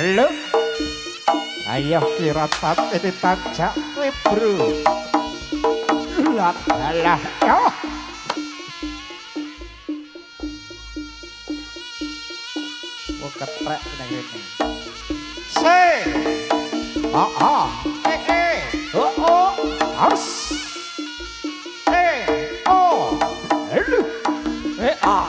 Halo. Ayo kira ini tajak kowe, Bro. Lah yo. Oh ketrek nang rene. Se. Oh. Oh. Harus. Oh. Halo. Ayo.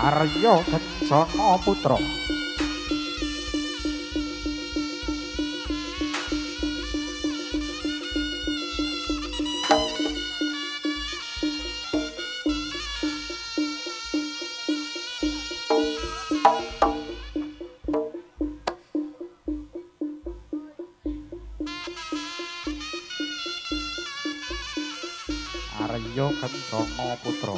Arya Kencana Putra. Arya Kencana Putra.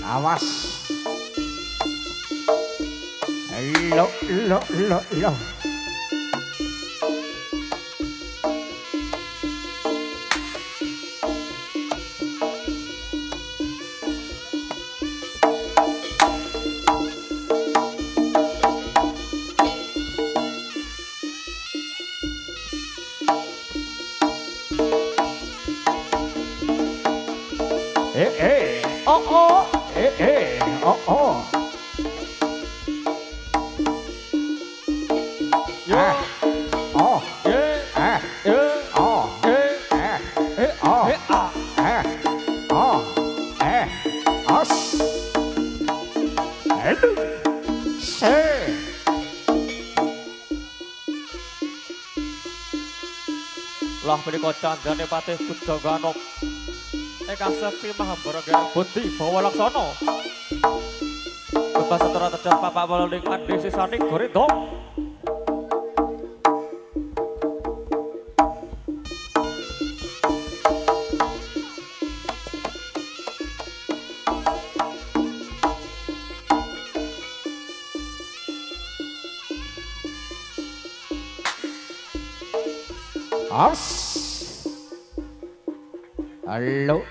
Awas. Lo. Oh. oh, oh. Yo. Oh, oh, oh, oh, os. Elu. Se. Lah menika candhane Patih Budaganok. Ingkang sekti Mahabharata Buti Bawa Laksana. Bebas setara tedhas papak weling andi sisane Gorinda. Os. Elo.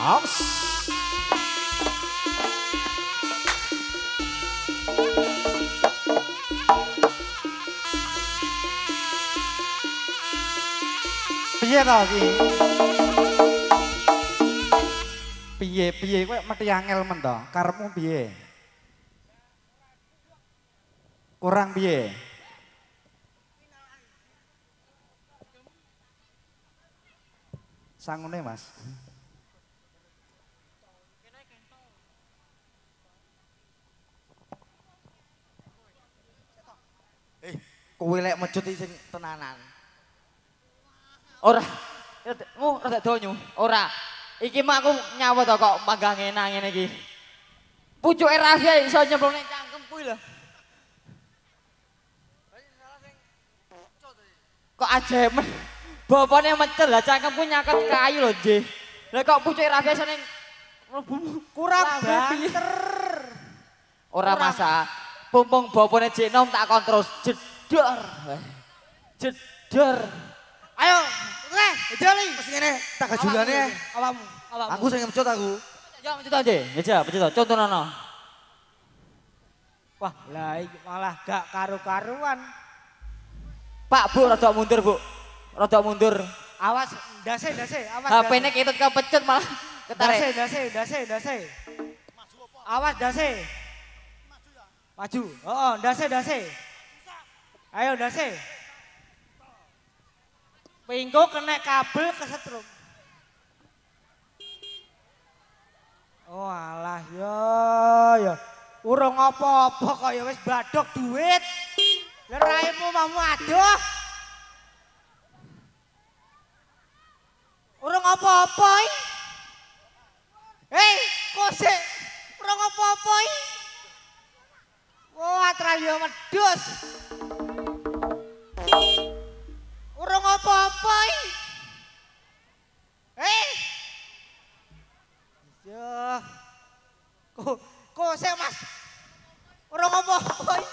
Os. Piye to iki? Piye kowe mesti angel men to. Karepmu piye? Kurang piye? Sangune, Mas. Kowe lek mecut sing tenanan. Ora. Rada donyo. Ora. Iki mah aku nyawet kok manggang enak ngene iki. Pucuke Rafia iso nyemplung ning cangkem kuwi lho. Kok ajaib men. Bapane mecel lah cangkemku nyaket kayu lho, nggih. Lah kok pucuke Rafia iso ning Kurang banter. ora masa. Pumpung bapane Jenom tak kon terus jedor. Jedor. Ayo, kowe jali. Wis ngene tak gajulane. Awakmu. Aku sing mecut aku. Ya mecut aja. Ya, mecut. Contohno. Wah, lah iki malah gak karu-karuan. Pak, Bu, rada mundur, Bu. Rada mundur. Awas, ndase, awas. HP-ne ketut kepecut malah ketarik. Dase. Awas dase. Maju. Oh, dase. Ayo dase. Pinggo kena kabel kesetrum. Oh alah ya. Urung apa-apa kok ya wis badhok duit. Lah raimu mamu aduh. Urung apa-apa iki. Hei, kok sik urung apa-apa iki. Wah, atrayo medhus. Urung apa-apa iki. Ya. Kok sik Mas. Urung apa-apa iki.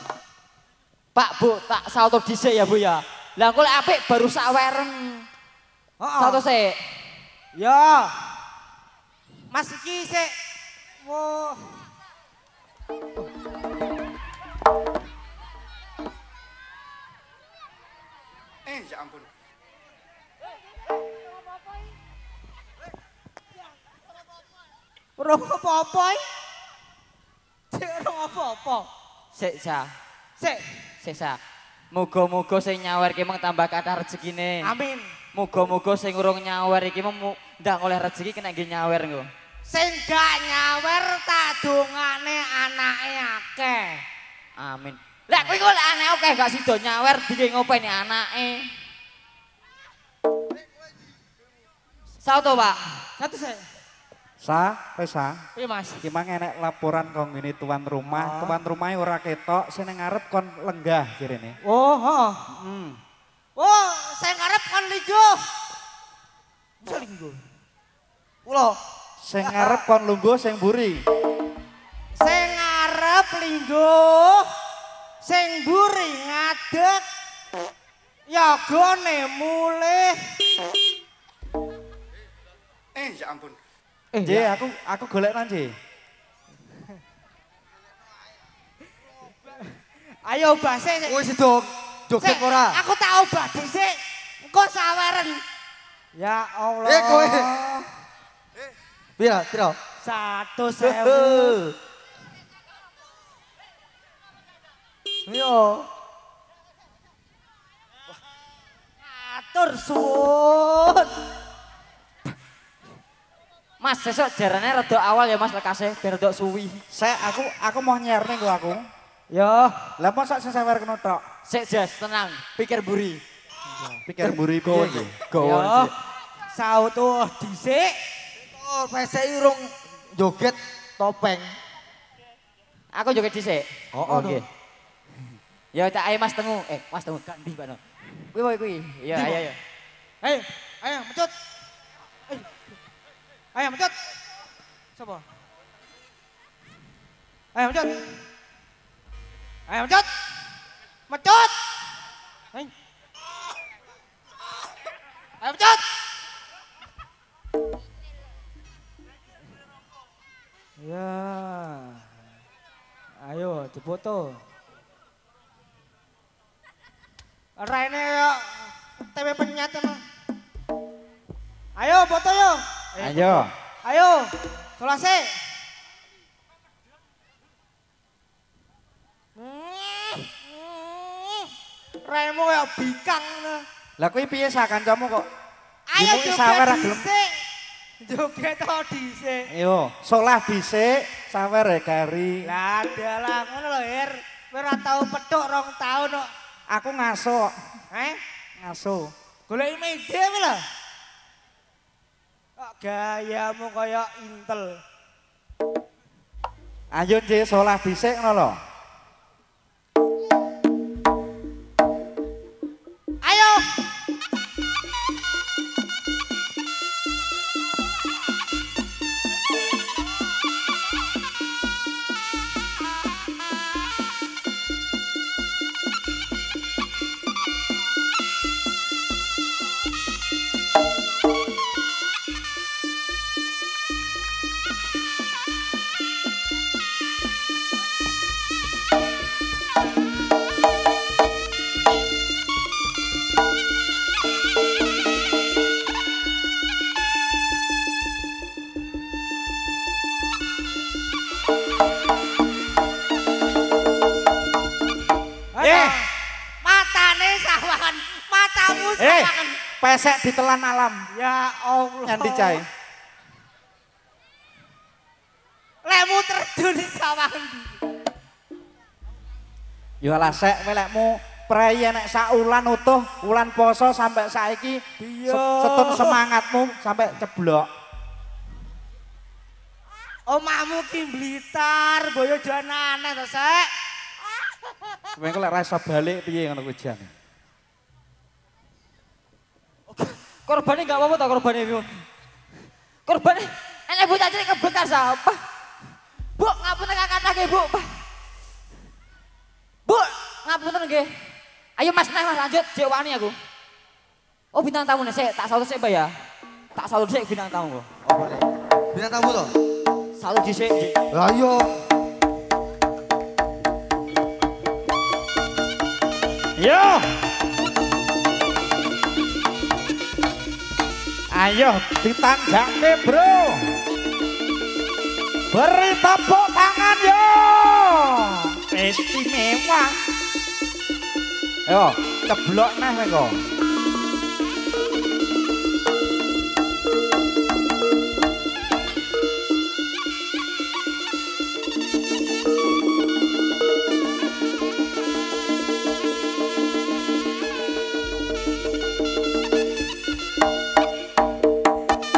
Pak, Bu, tak sauto dhisik ya, Bu ya. Lah engko lek apik baru sak weren. Heeh. Sauto sik. Ya. Mas iki sik. Wah. Ya ampun. Urung apa-apa iki. Sik urung apa-apa. Sik, Sa. Sik. Sik, Sa. Muga-muga sing nyawer iki mung tambah kathah rezekine. Amin. Muga-muga sing urung nyawer iki ndang oleh rezeki kena nggih nyawer engko. Sing gak nyawer tak dongane anake akeh. Amin. Lah kuwi kok lek anake akeh gak sida nyawer dike ngopeni anake. Sauto, Pak. Satu saya. Pesa. Iya Mas. Iki mang enek laporan kang ngene tuan rumah. Tuan rumahnya ora ketok, sing ning ngarep kon lenggah jirene. Oh, heeh. Oh, saya ngarep kan linggo. Bisa linggo. Ulo. Sing ngarep kon lungguh sing mburi. Saya ngarep linggo. Sing mburi ngadeg. Yagone mulih. Ya ampun. Nggih, aku golek nang nggih. Ayo base. Wis dong. Joget ora? Aku tak obah dhisik. Engko saweren. Ya Allah. Kowe. Pira? 100.000. Yo. Atur suwun. Mas, sesuk jarane rada awal ya Mas lekase biar rada suwi. Aku mau nyerne kok aku. Yo, Lah mosok sing sawer kena tok. Sik Jas, tenang, pikir buri. Pikir mburi piye nggih? yo. Saut dhisik. Oh, PSI urung joget topeng. Aku joget dhisik. Oh, nggih. Ya tak ayo Mas Tengu. Mas Tengu gak ndi, Pak. Kuwi. Ya, ayo. Ayo, mecut. Ayo, mecut. Sapa? Ayo, mecut. Ayo, mecut. Mecut. Ayo, mecut. Ya. Ayo, dipoto. Raine yo TV penyat emang. Ayo, foto yo. Ayo. Ayo, solase. Remo ya bikang. Lah kuwi piye sak kancamu kok? Ayo Dimuki sawer ra joget gelem. dhisik. Joget to dhisik. Yo, solah dhisik, sawer ya kari. Lah dalah ngono lho, Her. Kowe ora tau petuk 2 tahun kok. Aku ngaso. Ngaso. Goleki media kowe lho. Kok gayamu kaya Intel. Ayo nggih solah dhisik ngono lho. Ayo. Matane sawangan, matamu sawangan. Pesek ditelan alam. Ya Allah. Nyanti cae. Lemu terjun di sawangan. Yo lah sek welekmu prei nek sak ulan utuh, ulan poso sampai saiki setun semangatmu sampai ceblok. Omahmu ki Blitar, boyo janane to, Sek. Kowe kok lek ra iso balik piye ngono kuwi jan. Korbane gak apa-apa ta korbane piye? Korbane enek bocah cilik kebekas apa? Bu, ngapunten kakak-kakak Bu. Bu, ngapunten nggih. Ayo Mas, Mas lanjut, jek wani aku. Oh bintang tamu nih, tak salut sik ya. Tak salut sik bintang tamu kok. Apa nih? Bintang tamu toh? Salut dhisik. Lah iya. Yo. Ayo ditanjake, Bro. Beri tepuk tangan yo. Istimewa. Yo, ceblok neh kowe kok.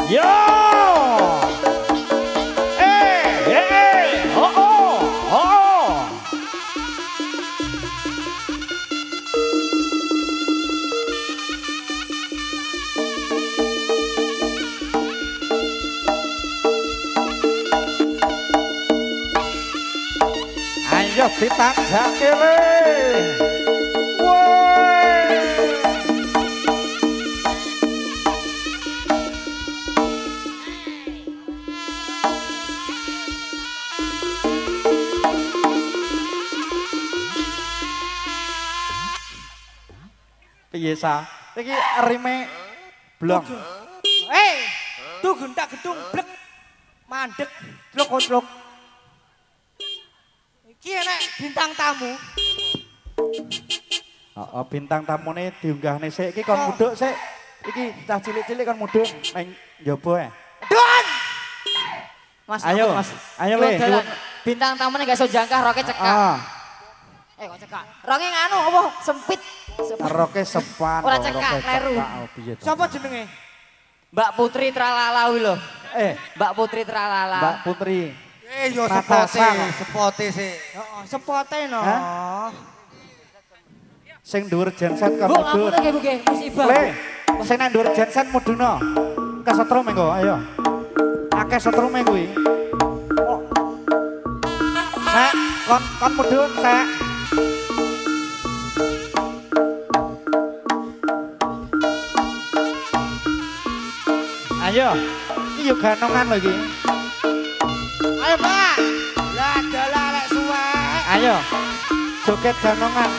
Yo! Oh, oh, oh. Ayo ditanjak kene. Woi. Piye sa? Iki rime blong. Tuh gendak gedung blek. Mandek. Cluk. Iki enek bintang tamu. Heeh, bintang tamune diunggahne sik iki kon mudhuk sik. Iki cah cilik-cilik kon mudhuk ning njaba. Don! Mas, Ayo, Mas. ayo Lu le. dalan. Bintang tamunya gak iso jangkah, roke cekak. Ah, Kok cekak? Roke nganu apa? Sempit. roke sepan. Ora roke cekak, kleru. Oh, piye to? Sapa jenenge? Mbak Putri Tralala kuwi lho. Mbak Putri Tralala. Mbak Putri. Yo Natasha. sepote sih. Heeh, sepote no. Hah? Sing dhuwur genset kon Bu, mudhun. ngapunten nggih, Bu nggih. Musibah. Le, sing nang dhuwur genset mudhuno. Kesetrum engko, ayo. Akeh setrume kuwi. Oh. Sek, kon mudhun, sek. Ayo, iki yo ganongan lho iki. Ayo, Pak. Lah dalah lek suwek. Ayo. Joget ganongan.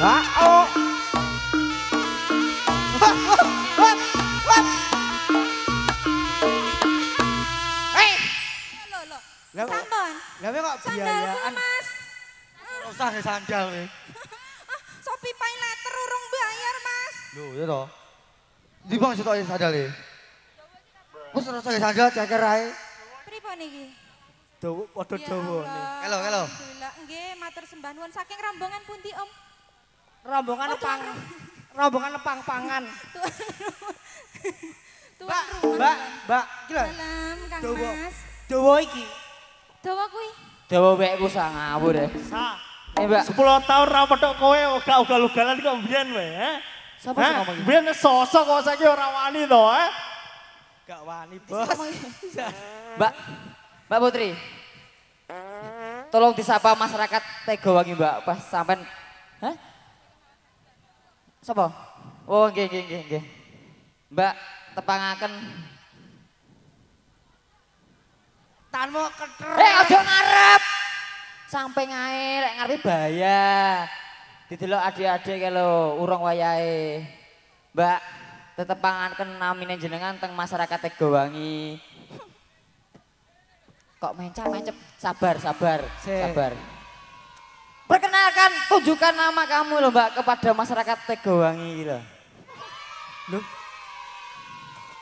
Ha, oh. Lah Sampun. lah kok Sandalku biayaan. Mas. Usah nih sandal nih. Sopi pay letter urung bayar Mas. Lho, ya toh. Di bang sitok sandal nih. Wes ora usah sandal ceker ae. Pripun iki? Dawa padha Ya dawane. Allah, Halo, halo. Alhamdulillah. Nggih, matur sembah nuwun saking rombongan pundi Om? Rombongan pang-pangan. Tuan rumah. Mbak, iki lho. Salam Kang Dawa. Mas. Dawa iki. Dawa kuwi. Dawa wekku sak ngawur ya. Sa, Mbak. 10 tahun ra petok kowe gak ugal-ugalan kok mbiyen wae, he? Sapa sing ngomong iki? Mbiyen sosok kok saiki ora wani to, he? Gak wani, Bos. Mbak Putri. Tolong disapa masyarakat Tegowangi, Mbak. Pas sampean. Hah? Sapa? Oh, nggih. Mbak, tepangaken. Tanmu keter. Aja ngarep. Sampai ngae lek ngarepe bahaya. Didelok adik-adik ke lho, urung wayahe. Mbak, tetepangaken namine jenengan teng masyarakat Tegowangi. Kok mencap-mencep, sabar. Perkenalkan, tunjukkan nama kamu loh Mbak kepada masyarakat Tegowangi loh. Loh.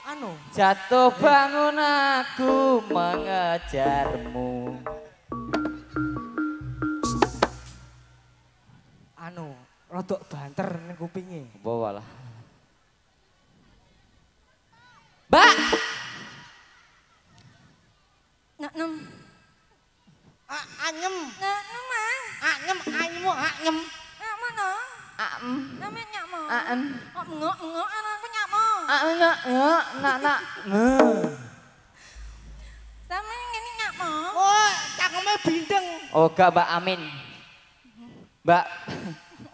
Anu, Jatuh bangun aku mengejarmu. rodok banter ning kupinge. Bawa lah. Mbak! Nak nem. Anyem. Nak nem ah. Anyem, anyem. Nak mana? Aem. Namanya nyak mo. Aen. Oh, ngok anakku nyak mo. Nak. Sama ini nyak mo. Oh, cangkeme bindeng. Oh gak Mbak Amin. Mbak.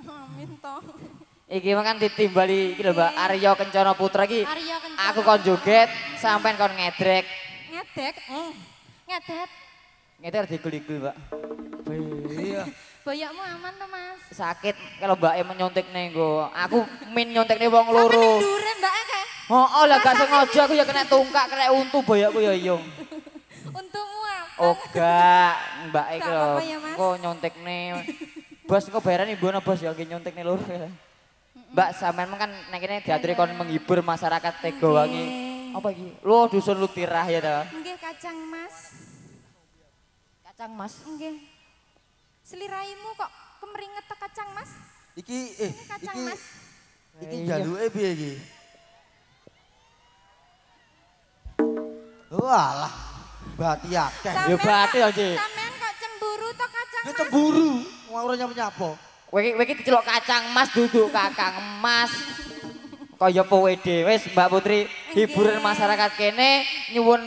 Amin toh. Iki kan ditimbali iki lho Mbak Arya Kencana Putra iki. Arya Kencana. Aku kon joget, sampean kon ngedrek. Ngedek. Ngedet. Ngedek digul-igul, Mbak. Iya. Boyokmu aman to, Mas? Sakit kalau Mbak E menyontek nih go. Aku min nyontek nih wong Sampe loro. ning ndure Mbak Eke. Oh lah gak sengaja aku ya kena tungkak kena untu boyokku ya yung. Untungmu apa? Oh gak Mbak E Gak lho. apa-apa ya, Mas. Kok nyontek nih. Bos kok bayaran ibu bos ya nyontek nih loro. Mbak sampean kan nek kene diaturi kon menghibur masyarakat Tegowangi. Apa iki? Lo dusun Lutirah ya ta. Nggih Kacang Mas. Kacang Mas. Nggih. Seliraimu kok kemeringet to Kacang Mas? Iki Ini Kacang Mas. iki jaluke piye iki? Walah, bati akeh. Ya bati ya, Ci. Sampean kok cemburu to Kacang Ya Mas? cemburu, wong ora nyapa-nyapa. Kowe iki diceluk Kacang Mas duduk Kakang Mas. Kaya kowe dhewe wis Mbak Putri hiburan masyarakat kene nyuwun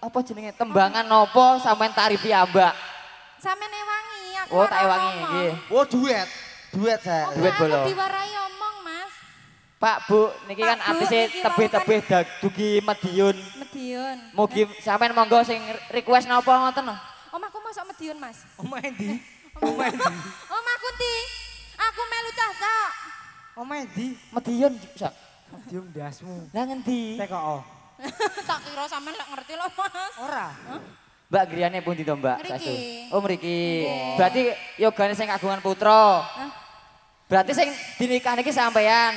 apa jenenge tembangan napa sampean tari piyambak. Sampean ewangi aku. Oh ora tak ewangi ngomong. nggih. Oh duet. Duet saya. Oh, Duit Mbak, bolo. aku diwarai omong Mas. Pak Bu niki kan Pak Bu, artise niki tebih-tebih dugi Madiun. Medion. Mugi sampean monggo sing request napa ngoten no? Omahku masuk Medion Mas. Omah endi? Omahku ndi? Aku melu cacak. Omah endi? Madiun sak. Dium dasmu. Lah ngendi? TKO. Tak kira sampean lek ngerti lho Mas. Ora. Mbak griyane pundi to Mbak? Mriki. Sasu. Oh mriki. Berarti yogane sing kagungan putra. Berarti sing dinikah niki sampean.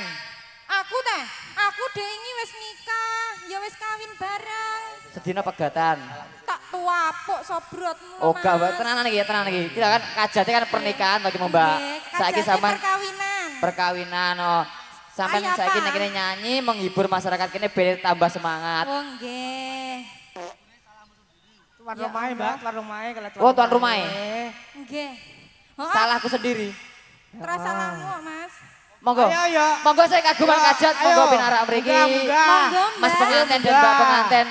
Aku teh, aku dengi wis nikah, ya wis kawin bareng. Sedina pegatan. Tak tuapuk sobrotmu lho, Oh gak Mbak, Mas. tenanan iki, tenanan iki. Kita kan kajate kan pernikahan bagi Mbak. Nggih, Saiki kajate sampean perkawinan. perkawinan oh. Sampean Ayo, saiki Pak. nek kene nyanyi menghibur masyarakat kene ben tambah semangat. Oh nggih. Tuan Ya rumahe, Mbak, Allah. tuan rumahe kalau Oh, tuan rumahe. Nggih. Oh, Salahku sendiri. terus salahmu kok, Mas. Monggo. Ayo, ayo. Monggo saya kagungan Ayo, kajat, ayo. monggo pinarak mriki. Munggah, Monggo, Mas Mbak. pengantin dan Munggah. Mbak pengantin.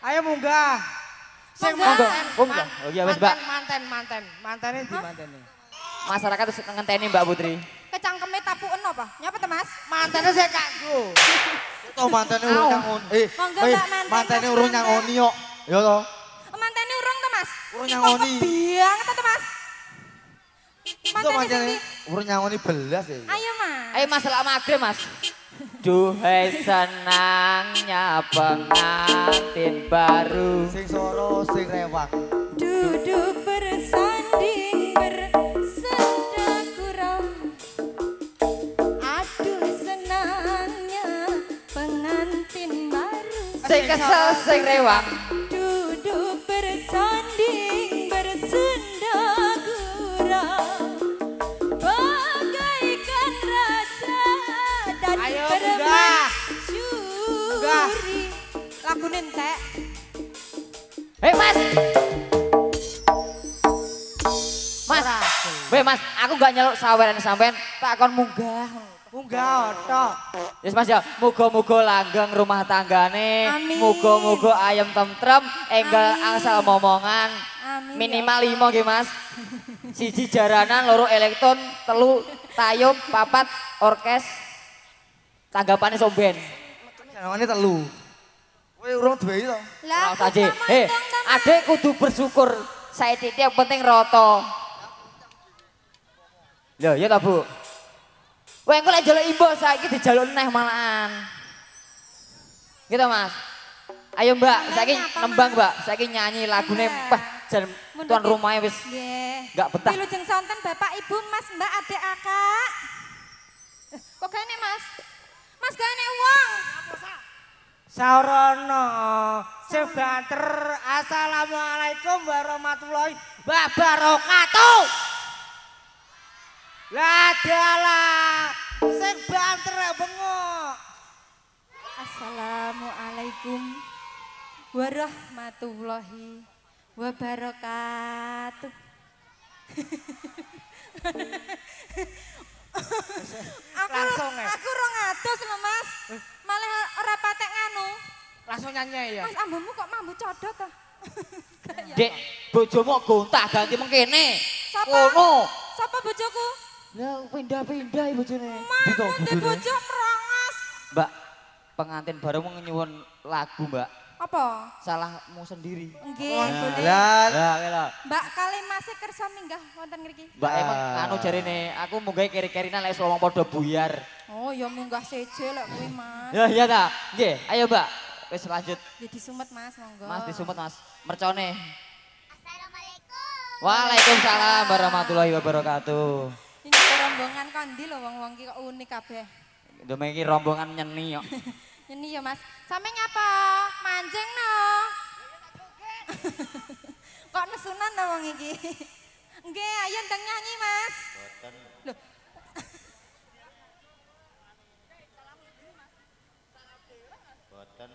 Ayo munggah. Sing Monggo. manten, Monggo. Oh iya wis, Mbak. manten. Mantene di mantene. Masyarakat wis ngenteni Mbak Putri. Kecangkeme tapuken apa? Nyapa to, Mas? Mantene sik kanggo. Toh mantene urung nyangoni. Monggo, Mbak, manten, mantene urung Mas, nyangoni kok. Ya toh. Mantene urung to, Mas? Urung Kok nyangoni. kebiang to, Mas? Iso Mantene pancene sing urung nyangoni belas ya. Ayo, Mas. Ayo masalah maghrib, Mas. Duhai senangnya pengantin baru. Sing soro sing rewang. Duduk bersanding bersenda gurau. Aduh senangnya pengantin baru. Sing kesel sing rewang. Duduk bersanding bersenda gurau. Bagaikan raja dan Ayo, munggah. permaisuri. Lagu nentek. Hei Mas. Mas. Weh Mas, aku gak nyeluk saweran sampean, tak kon munggah. Munggah tok. Yes Mas ya, muga-muga langgeng rumah tanggane, Amin. muga-muga ayam tentrem, enggal Amin. angsal momongan. Amin. Minimal 5 nggih Mas. Siji jaranan, loro elektron, telu tayub, papat orkes. Tanggapane somben. Nyangoni telu. Kowe urung duwe to. Lah, Ora usah, Ji. Adek kudu bersyukur. Saya titik yang penting roto. Loh, ya ta, Bu? Wah, engko lek njaluk imbo saiki dijaluk neh malahan. Gitu, Mas. Ayo, Mbak, saiki Nyanyi apa, nembang, Mas? Mbak. Saiki nyanyi lagune Iya. wah jan tuan rumahnya wis Nggih. nggak betah. Wilujeng sonten Bapak Ibu Mas Mbak Adik Akak. Kok gane Mas? Mas gane uang. Saurono, sing banter. Assalamualaikum warahmatullahi wabarakatuh. Lah dalah, sing banter ya bengok. Assalamualaikum warahmatullahi wabarakatuh. Langsung ya. Aku ora ngados lho Mas. Malah ora patek nganu. Langsung nyanyi ya. Mas ambumu kok mambu codot ta? Dek, bojomu gontah ganti mengkene. Sapa? Ngono. Sapa bojoku? Lah pindah-pindah bojone. Ndi to Manut bojone? bojo merongos. Mbak, pengantin baru mau nyuwun lagu, Mbak. Apa? Salahmu sendiri. Nggih, boleh. Lah, Lah, Mbak kali masih kersa minggah wonten ngriki. Mbak emang anu jarine aku munggah keri-kerinan lek wong padha buyar. Oh, ya munggah seje lek kuwi, Mas. Ya iya ta. Nggih, ayo Mbak. Wis lanjut. Ya disumet, Mas, monggo. Mas disumet Mas. Mercone. Assalamualaikum. Waalaikumsalam warahmatullahi wabarakatuh. Ini rombongan kondi lho wong-wong ki kok unik kabeh. Ndome iki rombongan nyeni kok. Ini ya Mas. Sampe ngapa? Manjing no. Kok nesunan to wong iki? Nggih, ayo ndang nyanyi, Mas. Boten. Loh. Boten.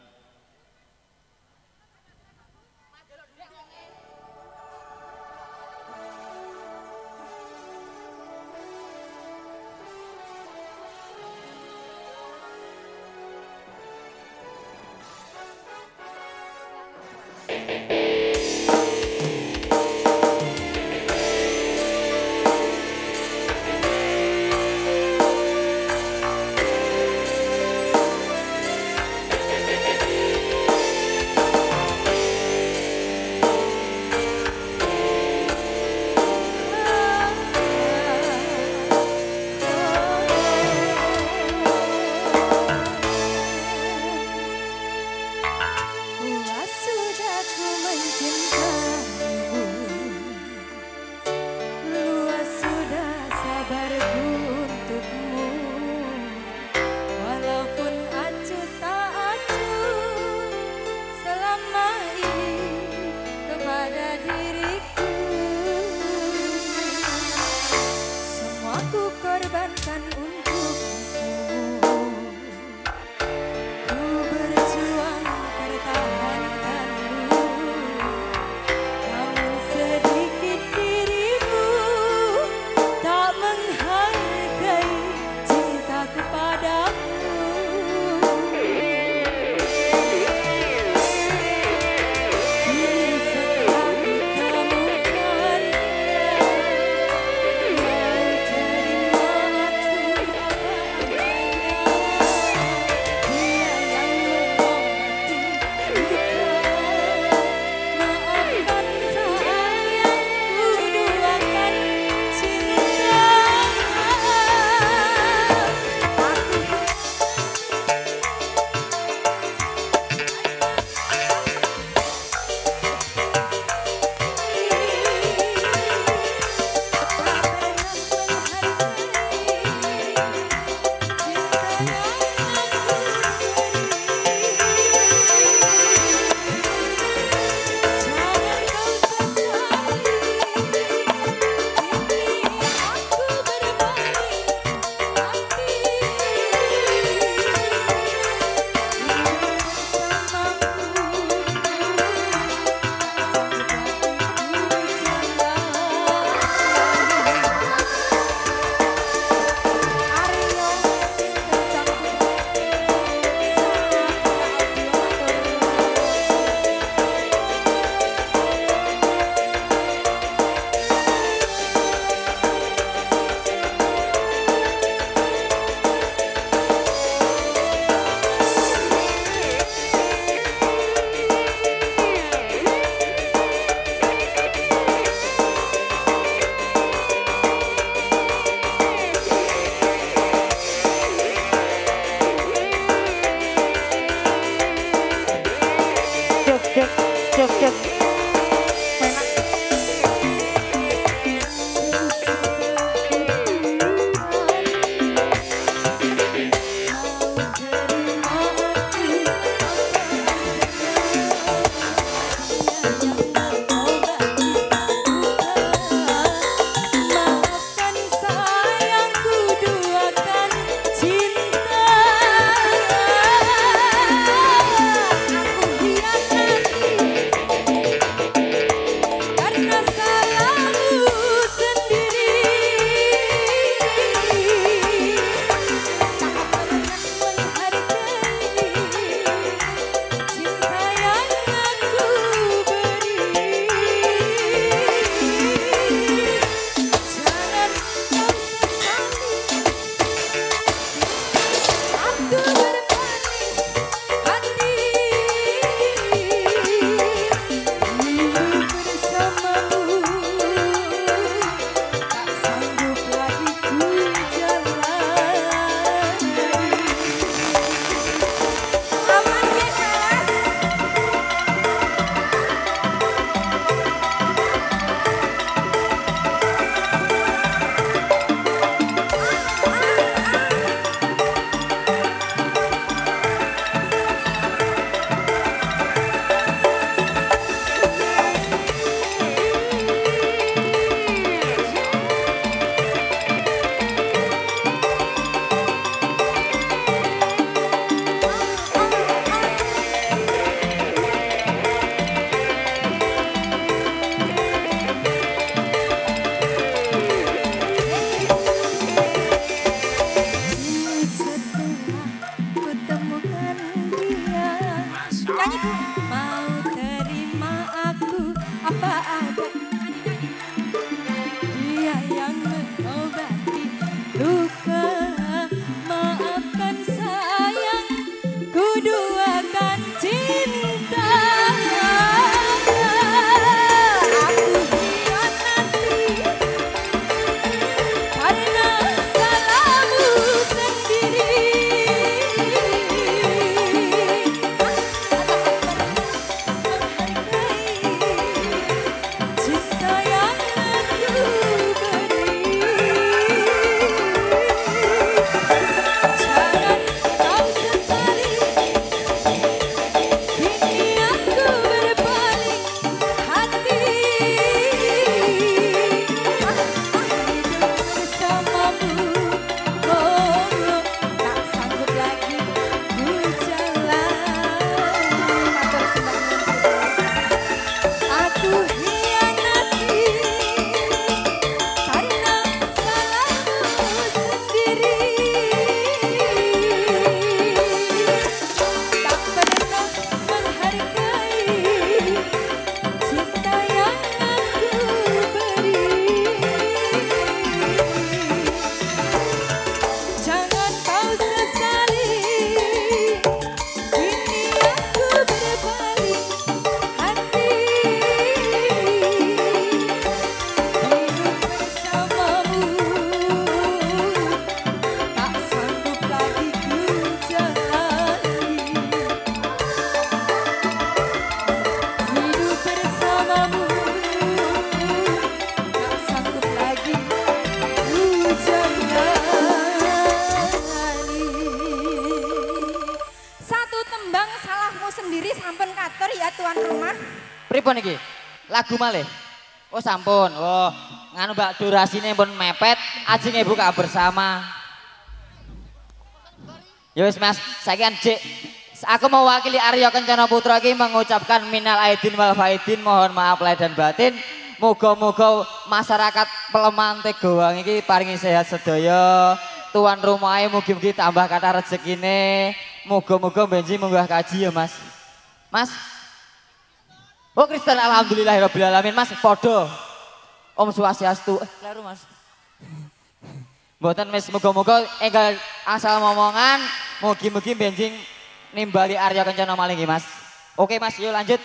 nyanyi Bu. Mau terima aku apa ada. Dia yang mengobati luka. Maafkan sayang, ku duakan cinta. Aku hianati karena salahmu sendiri. Cinta yang aku beri. Jangan kau sesali, kini aku berpaling hati. Bersamamu, oh, tak sanggup lagi ku jalan. Matur sembah. Aku hianati karena salahmu sendiri. Tak pernah menghargai cinta yang aku beri. Jangan kau sesali, kini aku berpaling hati. Hidup bersamamu, tak sanggup lagi ku jalani. Hidup bersamamu, tak sanggup lagi ku jalani. Satu tembang salahmu sendiri sampun katur ya tuan rumah. Pripun iki? Lagu malih. Oh sampun. Oh, nganu Mbak durasine pun mepet, ajenge buka bersama. Ya wis Mas, saiki kan Dik, aku mewakili Arya Kencana Putra iki mengucapkan minal aidin wal faidin, mohon maaf lahir dan batin. Muga-muga masyarakat Pelemahan Tegowang iki paringi sehat sedaya. Tuan rumahe mugi-mugi tambah kathah rezekine. Muga-muga benji munggah kaji ya Mas. Mas. Oh Kristen alhamdulillahirabbil alamin Mas, padha. Om Swastiastu. Kleru Mas. Mboten wis muga-muga enggal asal momongan, mugi-mugi benjing nimbali Arya Kencana malih nggih Mas. Oke Mas, yuk lanjut.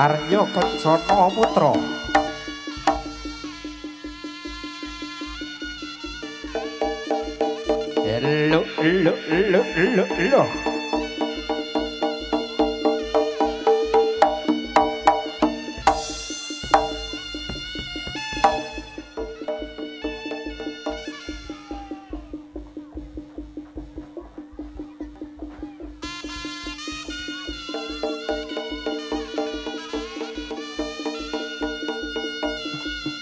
Arya Kencana Putra. Elo.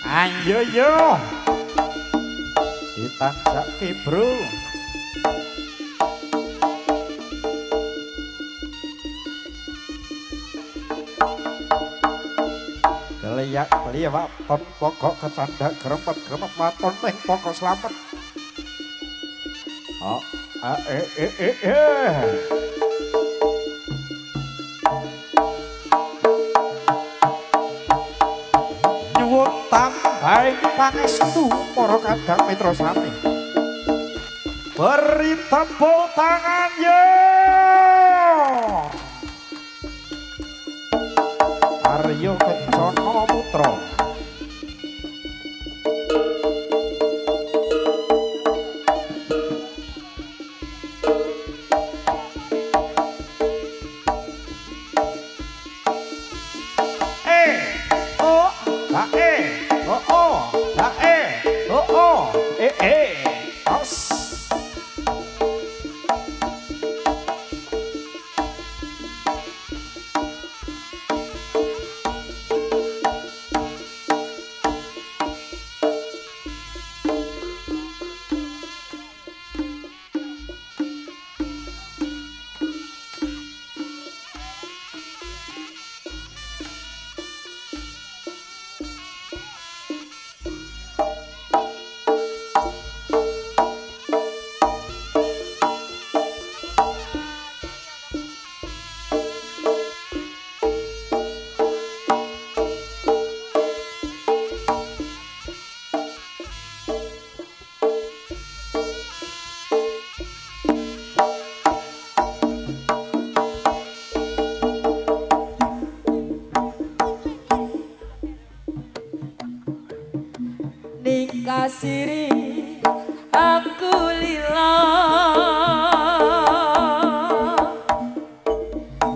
Ayo yo. Ditanjaki bro. Keliyak waton pokok kecandak grempet waton ning pokok slamet. Oh, nyuwun tambahi pangestu para kadang mitra sami. Beri tepuk tangan yo. Arya Kencana Putra. siri aku lila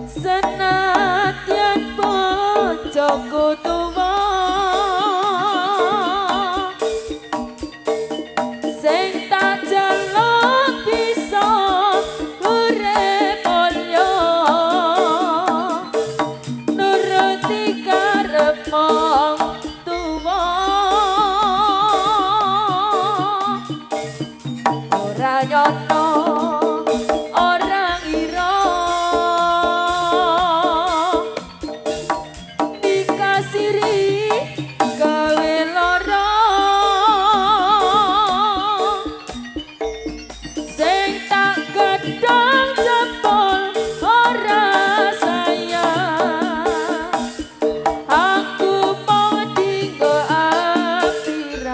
senadyan bojoku tuwa sing tak jaluk bisa urip mulya nuruti karepmu tuwa ora nyono orang ira dikasiri gawe lara sing tak gedang jempol ora sayang aku mau dinggo akhirat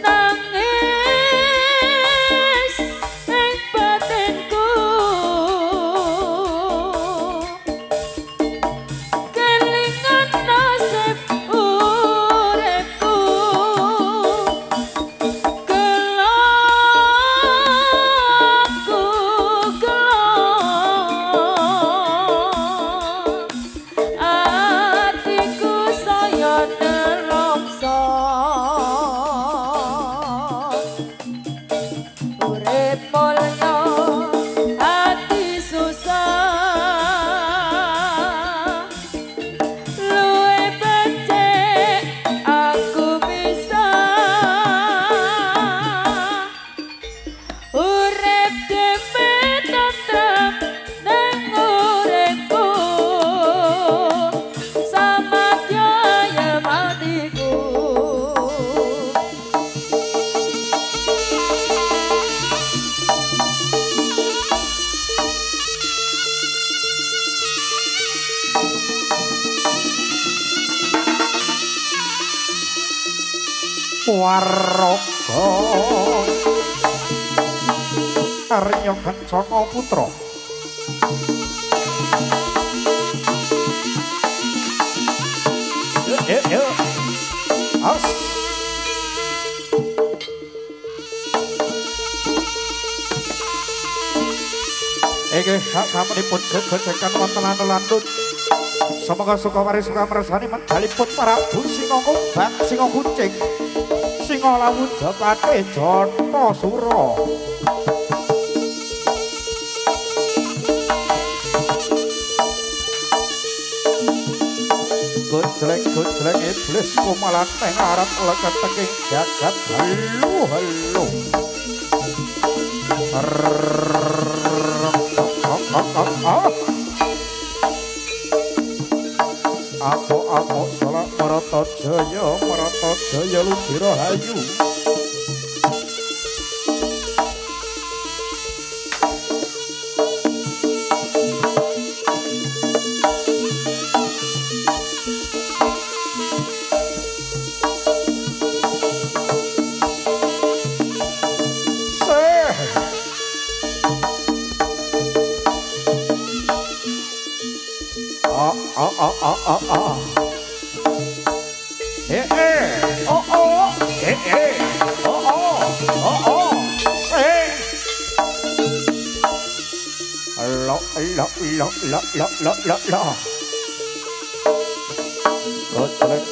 nangis ing batinku kelingan nasib uripku gelapku gelap atiku saya nelongso urip mulya ati susah luwe becik aku bisa urip dhewe tetep nang uripku samadya ya matiku Waraga Arya Kencana Putra Yuk As Iki sasampunipun gegojekan wonten landut semoga suka mari suka mersani mandhalipun Prabu Singa Kumbang Singa Kucing Singa Lawu Japate Jatasura Gojlek iblis kumalan teng arep leket teking jagat halo Apa salah Marata Jaya Ludira Hayu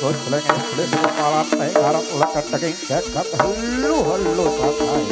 Gojlek iblis kumalan teng arep leket teking jagat halo satai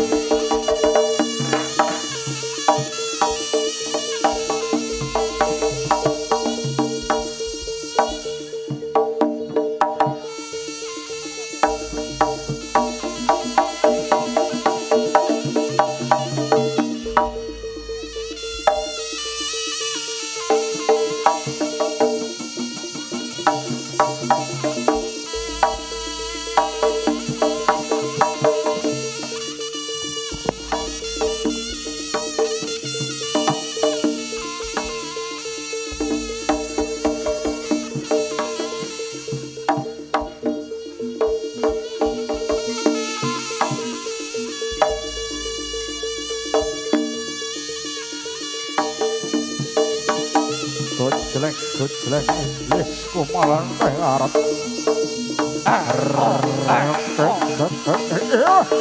Gojlek iblis kumalan teng arep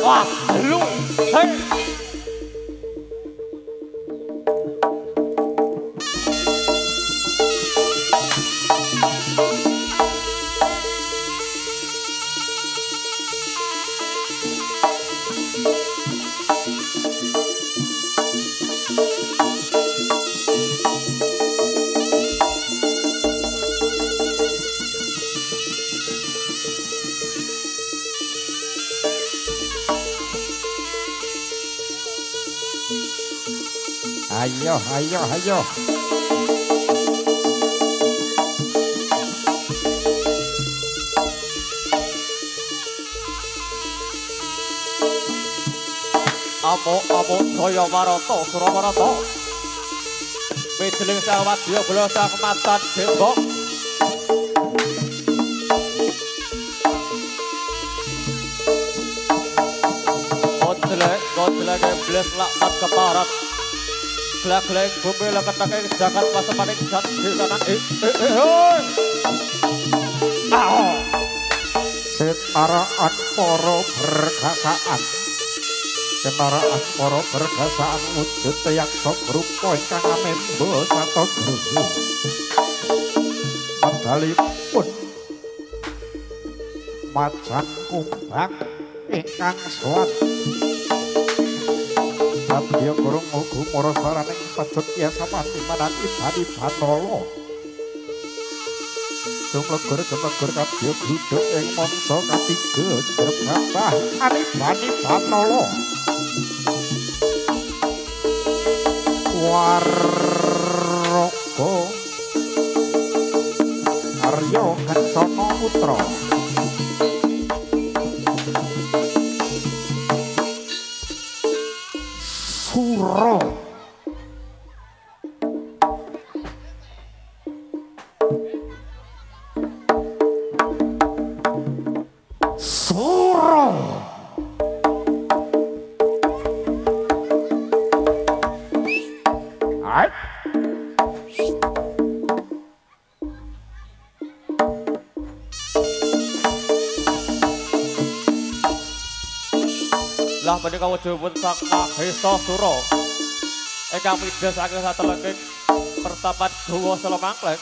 Wah, lu. Hei. Ayo, ayo, ayo. Amo Jaya Marata Suramarata. Mijeling sang wadya bola sang matan dembok. Kojelek bles lakmat keparat. Glak-glek bumi leketake jagat pasemaning jat disanan Setaraan para berkasaan. Setaraan para berkasaan wujud yaksa rupa ingkang amemba sata gruhu. Medalipun macan kumbang ingkang sowan. Abdiya kurung mugu marasaraning pecut biasa pati manati bani banala. Jumlegur kabya gluduk ing mangsa katiga jrebabah ani bani banala. Waraka Arya Kencana Putra. Sura Sura Hai lah menika wujudipun sang Mahesa Sura ingkang midas saking satelengking pertapan Dawa Selemangkleng.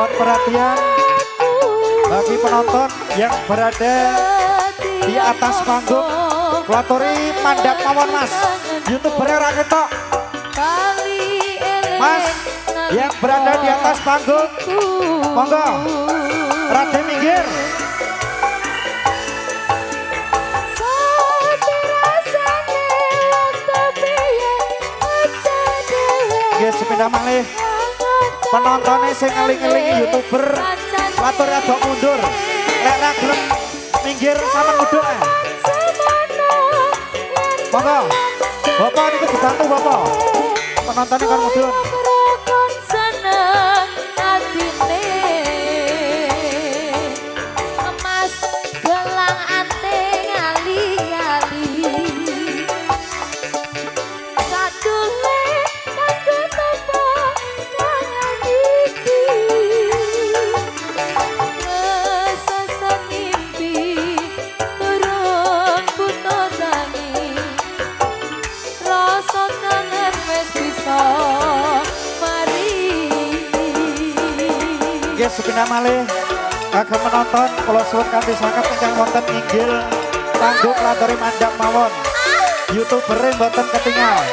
Mohon perhatian bagi penonton yang berada di atas panggung. Kulaturi mandap mawon Mas. YouTuber raketok. Mas yang berada di atas panggung. Monggo. Rade minggir. Nggih sepeda malih. Penontonnya sing ngeling-ngeling YouTuber kulaturi agak mundur. Lek ra gelem minggir sama nguduk. Monggo. Bapak niku dibantu Bapak. Penontonnya kan mudun. Sepina malih kagem menonton kula suwun kanthi sanget ingkang wonten inggil panggung kulaturi mandap mawon. YouTubere mboten ketinggal.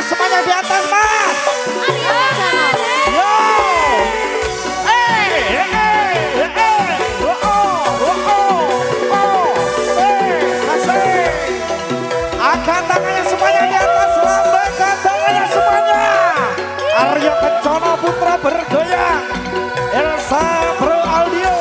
Semuanya di atas Mas. Yo. Angkat tangannya semuanya di atas, lambaikan tangannya semuanya. Aryo Kencana Putra bergoyang. Elsa Bro Audio.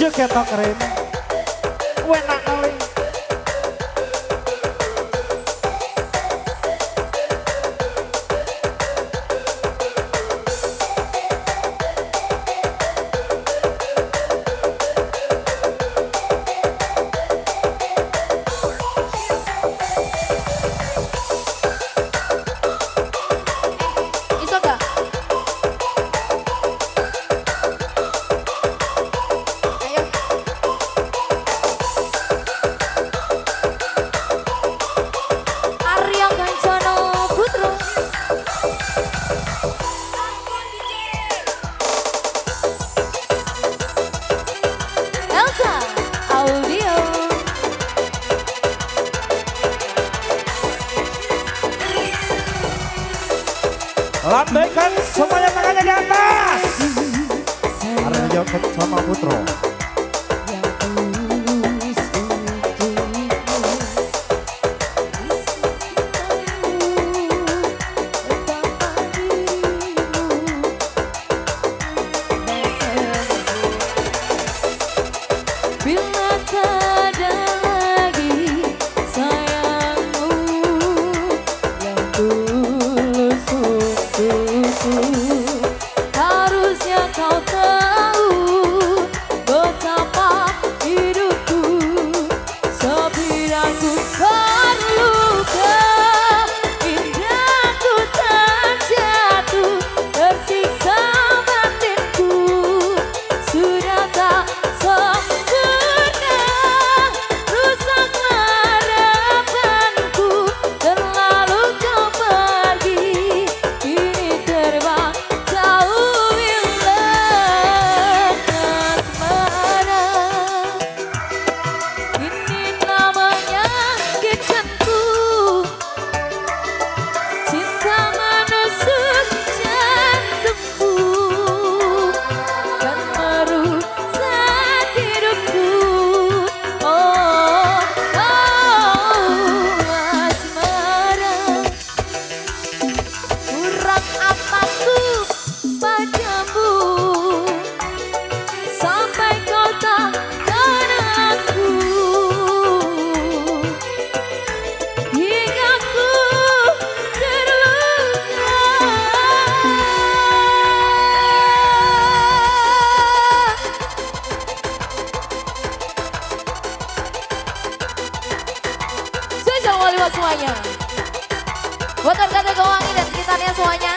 Jegetok keren. Wenak kali. Iso gak? Ayo. Arya Gancana Putra. Elsa Audio. Lambaikan semuanya tangannya di atas. Arya Kencana Putra. Bila tak ada lagi sayangmu yang tulus untukku, harusnya kau tahu betapa hidupku sepi dan ku terluka. Indahku terjatuh, tersiksa batinku, sudah tak sempurna, rusak harapanku. Terlalu kau pergi, kini terbang jauh bila asmara. Ini namanya menyakitkanku, cinta menusuk jantungku, kan merusak hidupku. Oh, asmara, kurang apaku padamu sampai kau takkan aku, hingga ku terluka. Spesial wali buat semuanya, buat warga Tegowangi dan sekitarnya semuanya.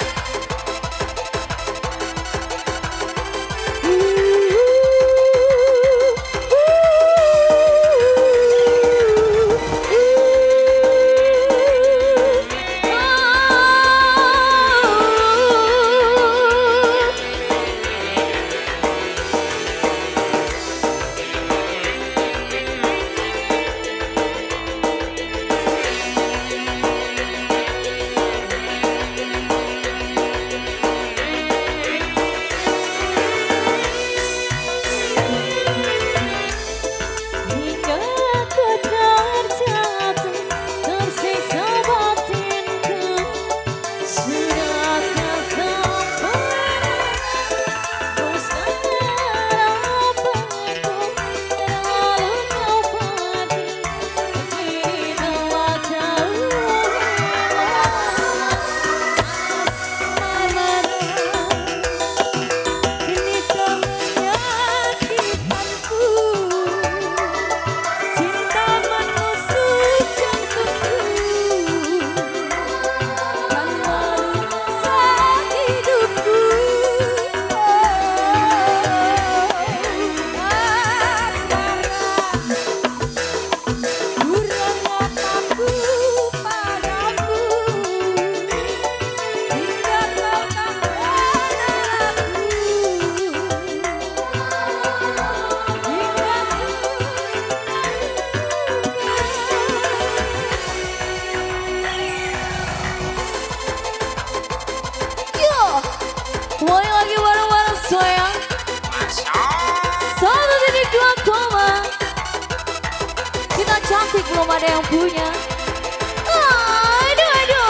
Hingga ku terjatuh, tersiksa batinku, sudah tak sempurna, rusak harapanku. Terlalu kau pergi, kini telah jauh asmara. Ini kau menyakitkanku, cinta menusuk jantungku, kan merusak hidupku. Asmara, kurang apaku padamu, hingga kau takkan aku, hingga yo, semuanya lagi bareng-bareng sayang. 1,2 kita cantik belum ada yang punya. Aduh, aduh.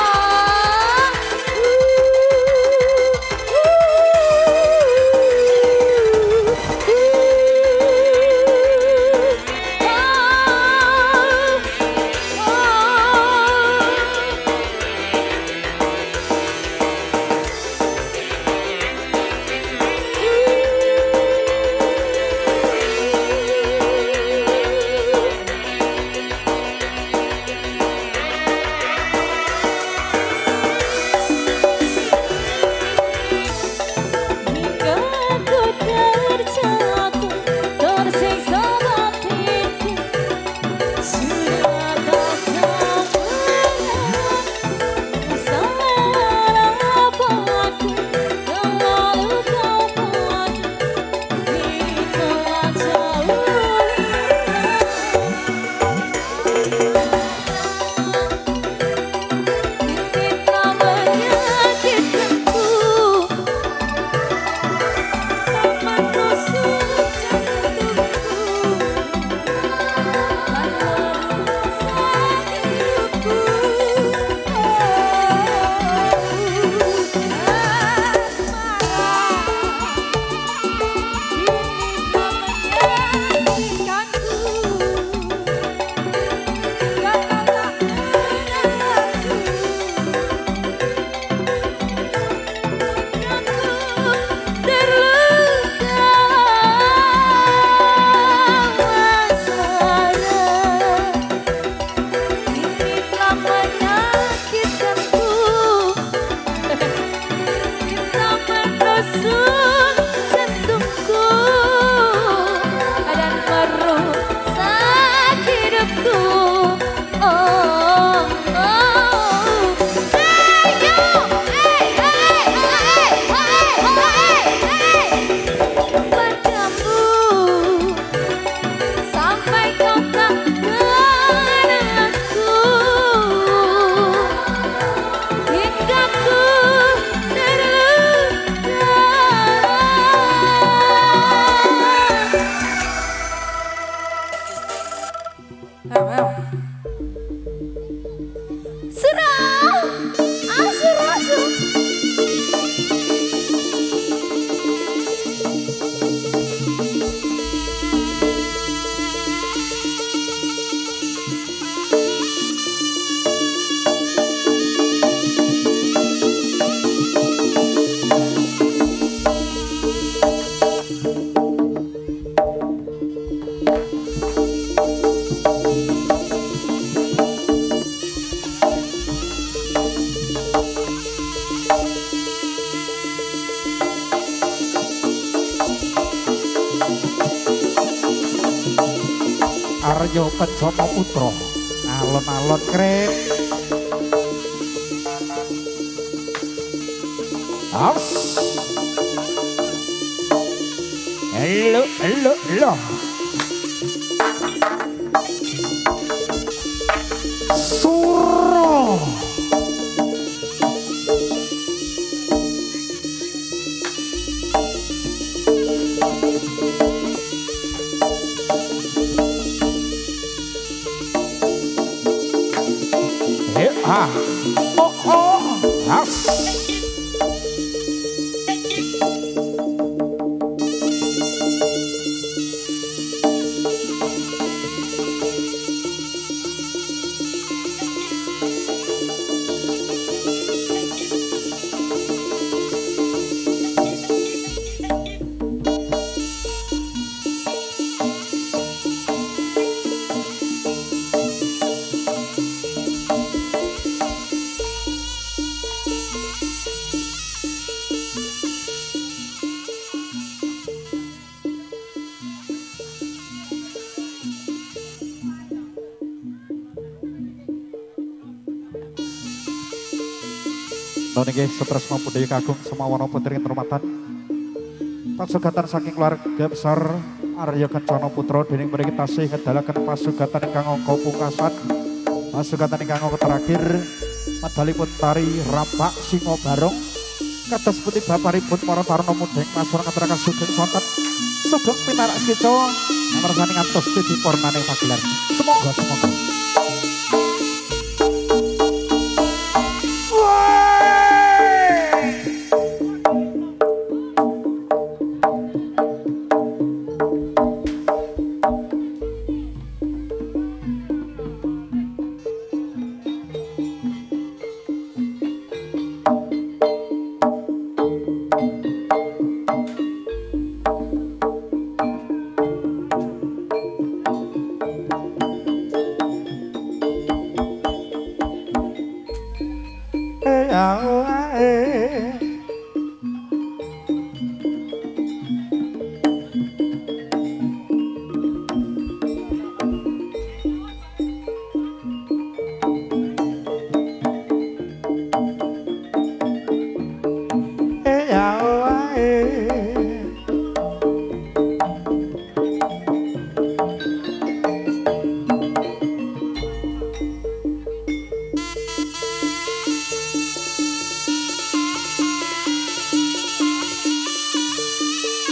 Arya Kencana Putra alon-alon krep As Hello Suro As niki Sutresna Budaya Kagung Semawana Putri Termatan pasugatan saking keluarga besar Arya Kencana Putra dening mriki tasih ngedalaken pasugatan ingkang angka pungkasan pasugatan ingkang angka terakhir medalipun tari Rampak Singo Barong kados putih baparipun para taruna mudeng masur ngaturaken sugeng sonten sugeng pinarak sekeca namarsani ngantos dipurnaning pagelar semoga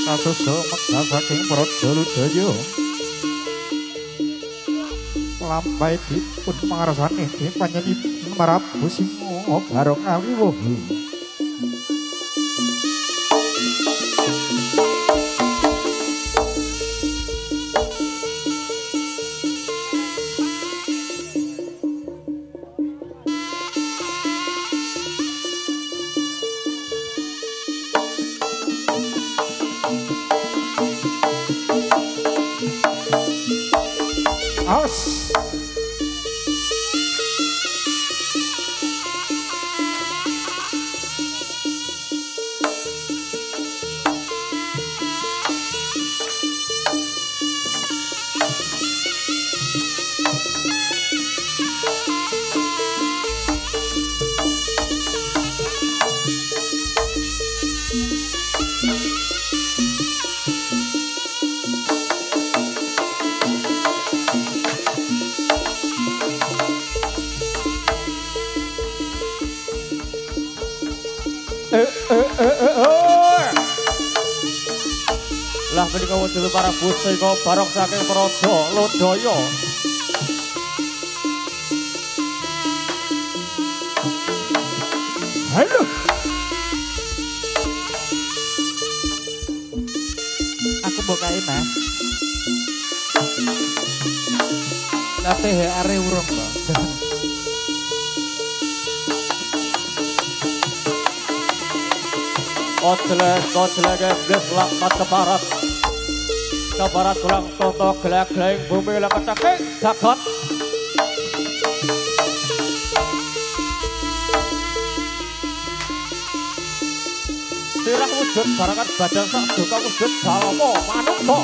Kasuso meksa saking Praja Ludaya lampai dipun pangarsani panjenengan Prabu Singo Barong Awiwuh Aus Lah menika wujud para Singo Barong saking Praja Ludaya. Halo. Aku mbok kae, Mas. Lah THR urung kok. Koclek geblis lakmat ke barat tulang toto gelek-geleng bumi leketake jagat sirah wujud barakat badan sak duka wujud jalma manungsa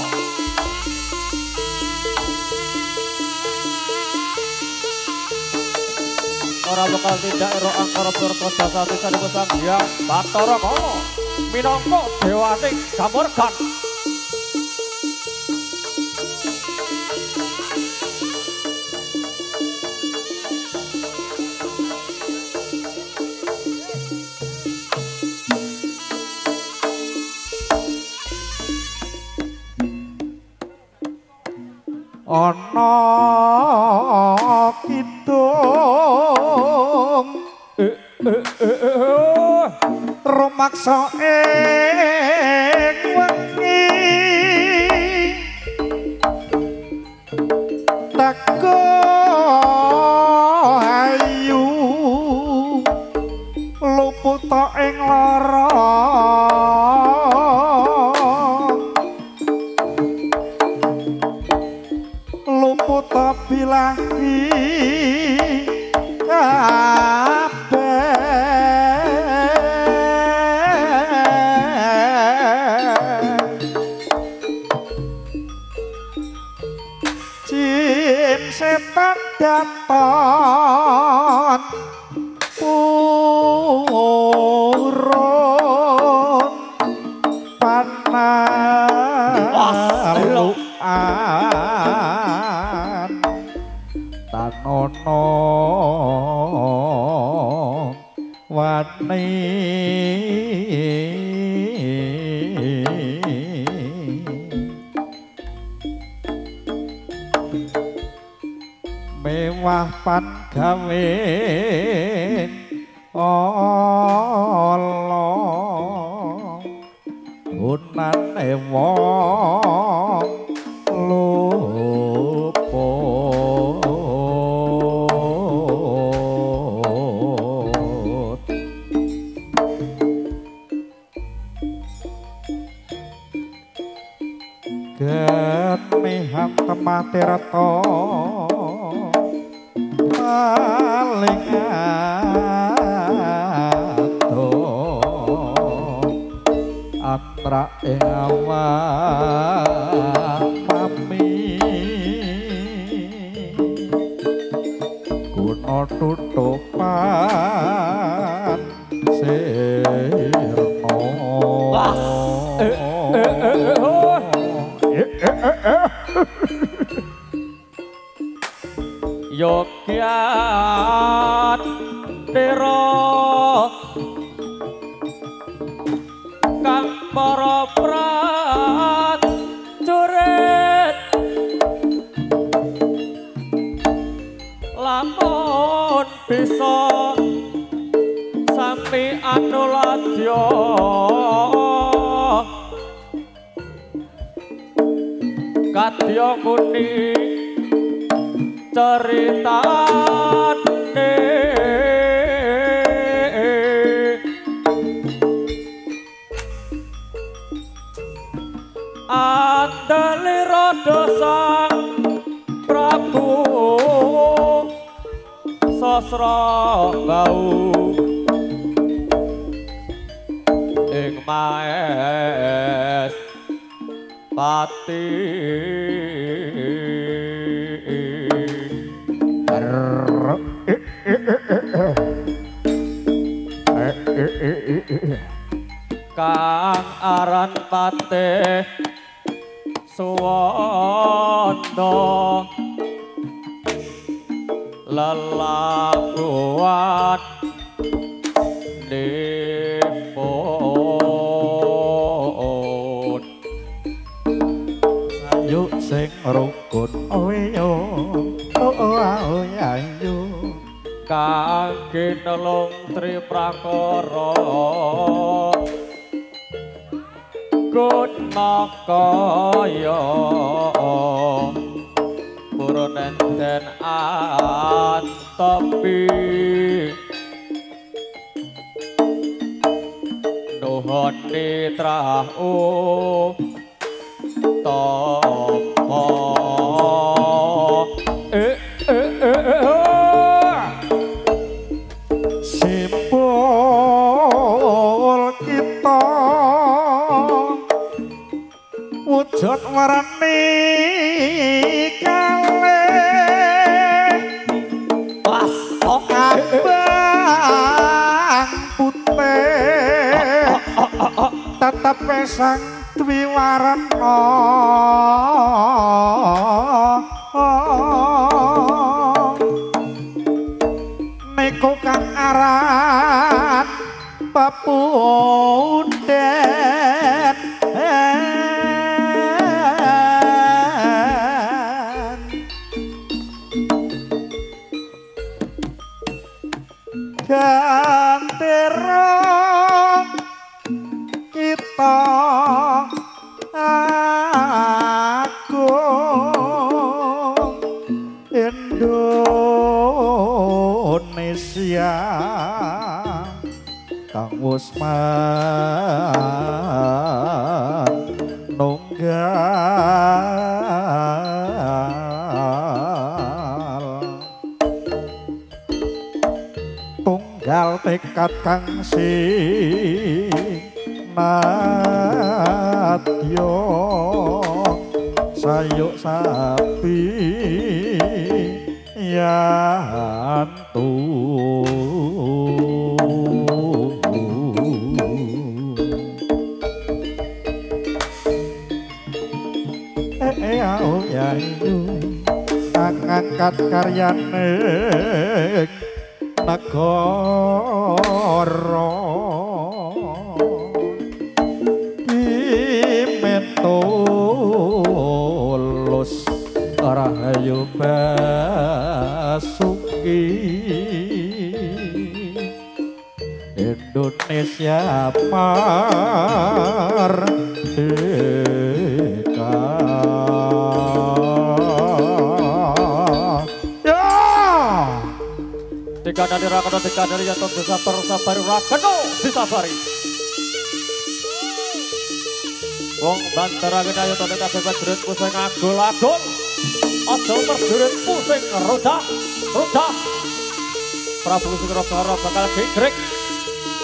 ora bakal tindak ero angkara purta jasa sisane sang Hyang Bathara Kala minangka dewaning Gamurgan. Ana kidung rumaksa ing wengi teko ayu luput ing lara bilahi kabeh jin setan daton purun panalukan tanono wani mewah pan gawe Allah unane wong luput gemihang temate rata paling atra ing awak mami guna tutupan sirna Yogyatira kang para prajurit lamun bisa sami anuladya kadya muni ceritane andalira sang Prabu Sasrabau ing maes pati kang aran patih Suwana lelabuhan dipun ayo sing rukun oyo ayo kangge nelung triprakara Gunakaya purun enten antepi nuhun nitrah topo simpul kita wujud warni kalih was tetep sang duwi warna niku kang aran pepunden gantera kita agung Indonesia kang wis tunggal tekad kang sinadya sayuk sapi yantu ngangkat karyane negara dimetulus rahayu basuki Indonesia merdeka. Tiga dari rakana tiga dari jatuh bersabar sabari rakana disabari. Wong bantara kita ayo tanda kabeh jerit pusing agul-agul. Aja perjurit pusing rodah. Prabu Sukrawara bakal gegrik.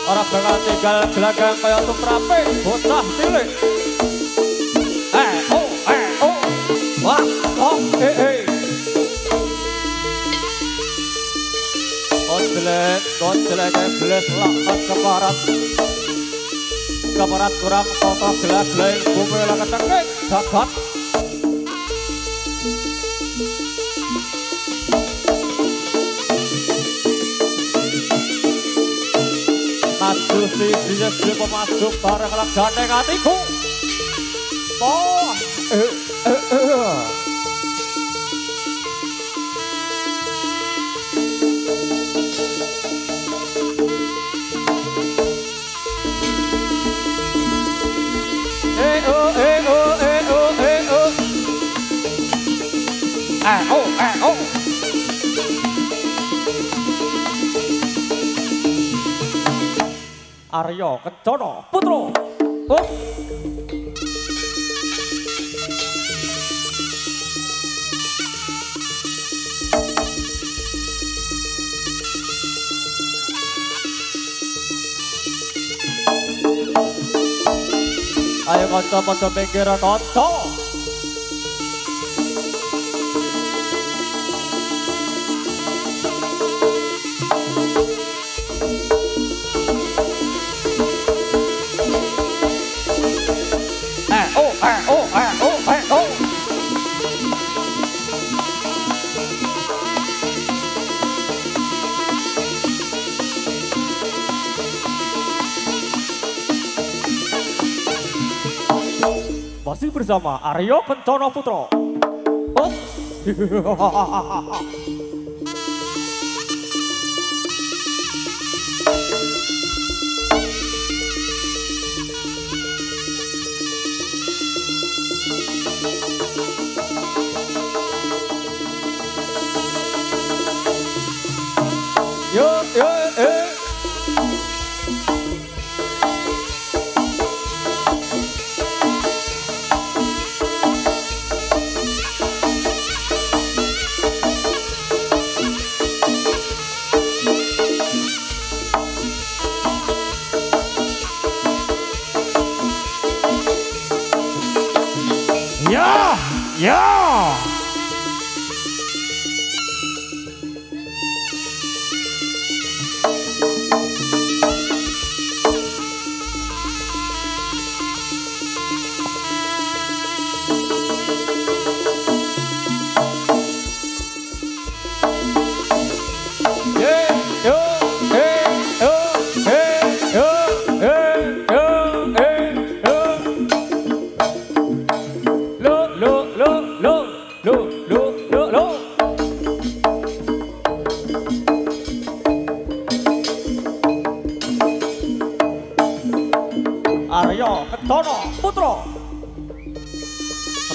Ora bakal tinggal gelagang kaya tumrape bocah cilik. Wah, Konjelek beles lakon keparat kurang toto gelag-gelag bumi lakon cekik jagat maju siji pemaju bareng legane atiku Arya Kencana Putra. Ayo kanca padha pinggir kanca. Masih bersama Arya Kencana Putra.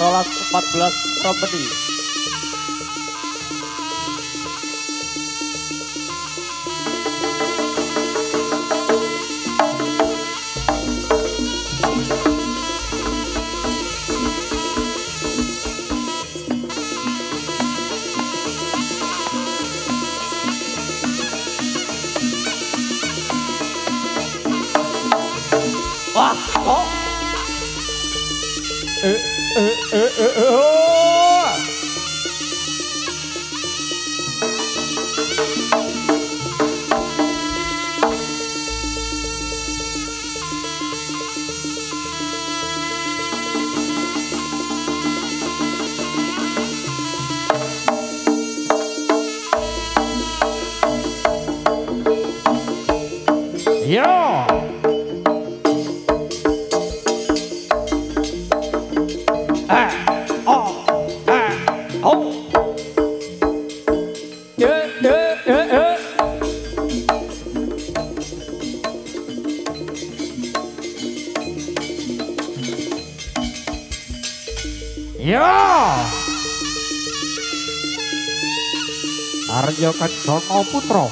rolas 14 Romeni. Wah, oh. Oh. Yo. Ya. Arya Kencana Putra.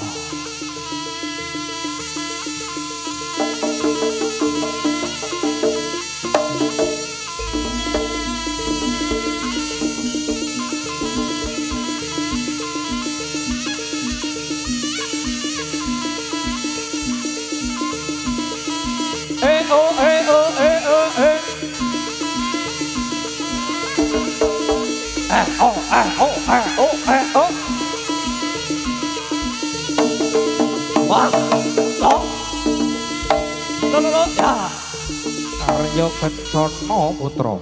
Arya Kencana Putra.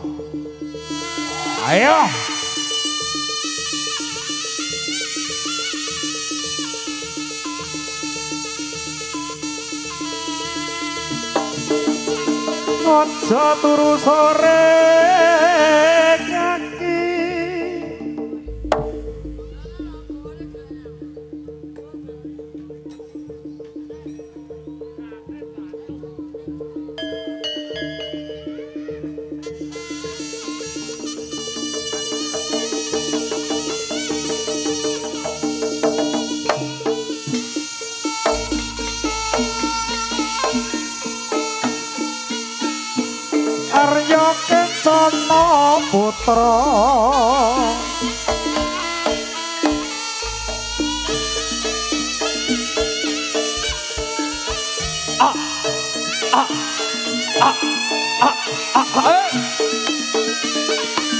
Ayo. Aja turu sore kaki. Arya Kencana Putra.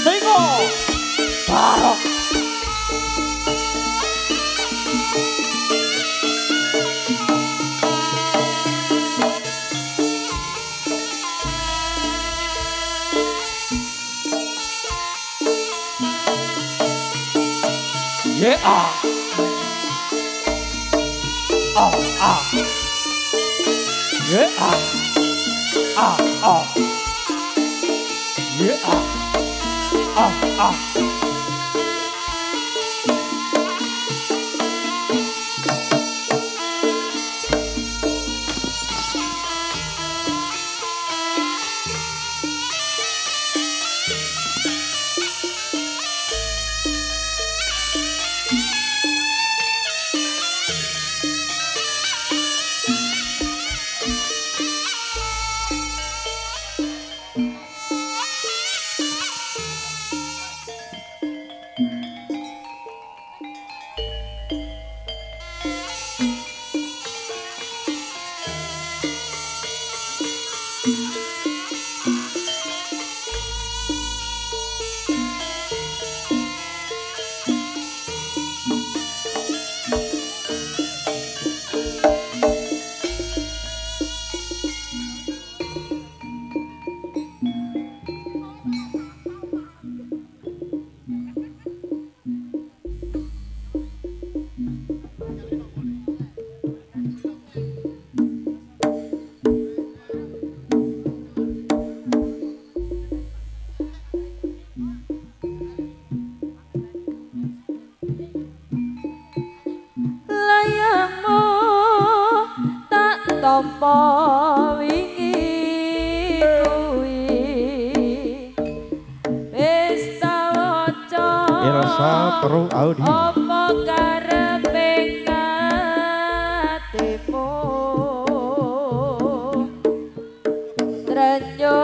Singo. Barok. Yeah. Yeah. Yeah. tampa wingi kuwi wis Satru Audi. Apa karepe atimu Trenyo